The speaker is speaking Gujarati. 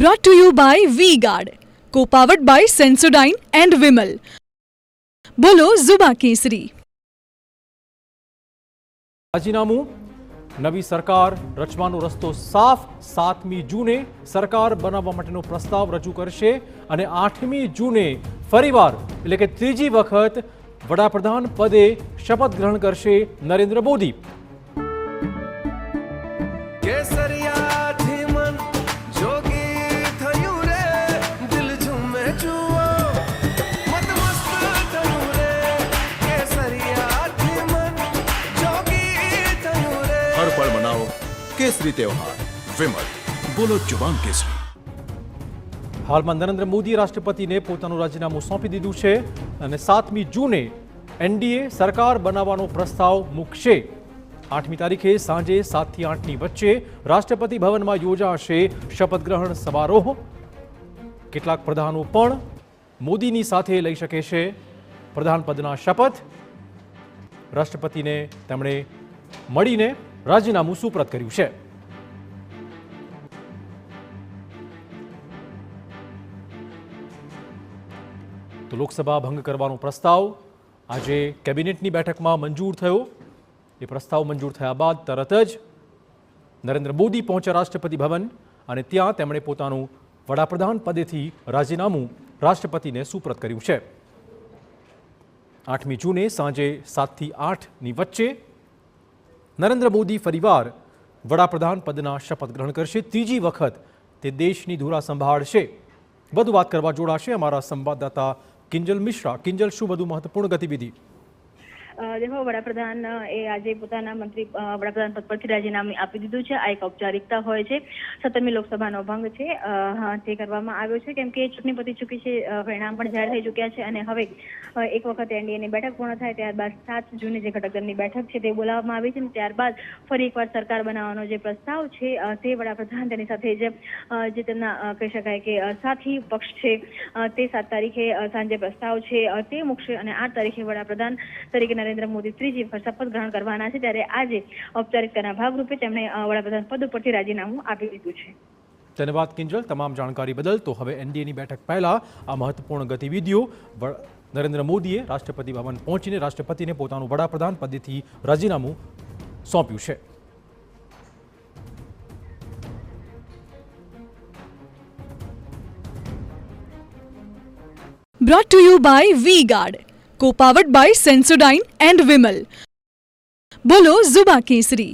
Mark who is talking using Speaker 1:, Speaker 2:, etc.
Speaker 1: Brought to you by V-Guard, co-powered by Sensodyne and Vimal. બોલો ઝુબા કેસરી.
Speaker 2: રાજીનામું, નવી સરકાર રચવાનો રસ્તો સાફ. 7મી જૂને સરકાર બનાવવા માટેનો પ્રસ્તાવ રજૂ કરશે અને 8મી જૂને ફરીવાર એટલે કે ત્રીજી વખત વડાપ્રધાન પદે શપથ ગ્રહણ કરશે નરેન્દ્ર મોદી.
Speaker 3: हर पल मनाओ केसरी त्योहार. विमल, बोलो जुबान केसरी.
Speaker 2: હાલમાં નરેન્દ્ર મોદી રાષ્ટ્રપતિને પોતાનું રાજીનામું સોંપી દીધું છે અને 7મી જૂને એનડીએ સરકાર બનાવવાનો પ્રસ્તાવ મૂકશે. 8મી તારીખે સાંજે 7 થી 8ની વચ્ચે રાષ્ટ્રપતિ ભવનમાં યોજાશે શપથ ગ્રહણ સમારોહ. કેટલાક પ્રધાનો પણ મોદીની સાથે લઈ શકે છે પ્રધાન પદના શપથ. રાષ્ટ્રપતિને તેમણે મળીને રાજીનામું સુપ્રત કર્યું છે. તો લોકસભા ભંગ કરવાનો પ્રસ્તાવ આજે કેબિનેટની બેઠકમાં મંજૂર થયો. એ પ્રસ્તાવ મંજૂર થયા બાદ તરત જ નરેન્દ્ર મોદી પહોંચ્યા રાષ્ટ્રપતિ ભવન અને ત્યાં તેમણે પોતાનું વડાપ્રધાન પદેથી રાજીનામું રાષ્ટ્રપતિને સુપ્રત કર્યું છે. 8મી જૂને સાંજે 7 થી 8ની વચ્ચે નરેન્દ્ર મોદી ફરીવાર વડાપ્રધાન પદના શપથ ગ્રહણ કરશે. ત્રીજી વખત તે દેશની ધુરા સંભાળશે. વધુ વાત કરવા જોડાશે અમારા સંવાદદાતા કિંજલ મિશ્રા. કિંજલ, શું વધુ મહત્વપૂર્ણ ગતિવિધિ?
Speaker 4: દેખો, વડાપ્રધાન એ આજે પોતાના મંત્રી વડાપ્રધાન પદ પરથી રાજીનામું આપી દીધું છે. આ એક ઔપચારિકતા હોય છે. 17મી લોકસભાનો ભંગ છે તે કરવામાં આવ્યો છે, કેમ કે ચૂંટણી પતી ચૂકી છે, પરિણામ પણ જાહેર થઈ ચૂક્યા છે અને હવે એક વખત એનડીએની બેઠક પૂર્ણ થાય ત્યારબાદ 7 જૂને જે ઘટકદળની બેઠક છે તે બોલાવવામાં આવી છે. ત્યારબાદ ફરી એકવાર સરકાર બનાવવાનો જે પ્રસ્તાવ છે તે વડાપ્રધાન તેની સાથે જે તેમના કહી શકાય કે સાથી પક્ષ છે તે 7 તારીખે સાંજે પ્રસ્તાવ છે તે મૂકશે અને 8 તારીખે વડાપ્રધાન તરીકે નરેન્દ્ર મોદી ત્રીજી વખત શપથ ગ્રહણ કરવાના છે. ત્યારે આજે ઔપચારિકતાના ભાગરૂપે તેમણે વડાપ્રધાન પદ ઉપરથી રાજીનામું આપી દીધું છે.
Speaker 2: ધન્યવાદ કિંજલ, તમામ જાણકારી બદલ. તો હવે એનડીએની બેઠક પહેલા આ મહત્વપૂર્ણ ગતિવિધિઓ. નરેન્દ્ર મોદીએ રાષ્ટ્રપતિ ભવન પહોંચીને રાષ્ટ્રપતિને પોતાનું વડાપ્રધાન પદેથી રાજીનામું સોંપ્યું છે.
Speaker 1: Brought to you by V-Guard, co-powered by Sensodyne and Vimal. બોલો ઝુબા કેસરી.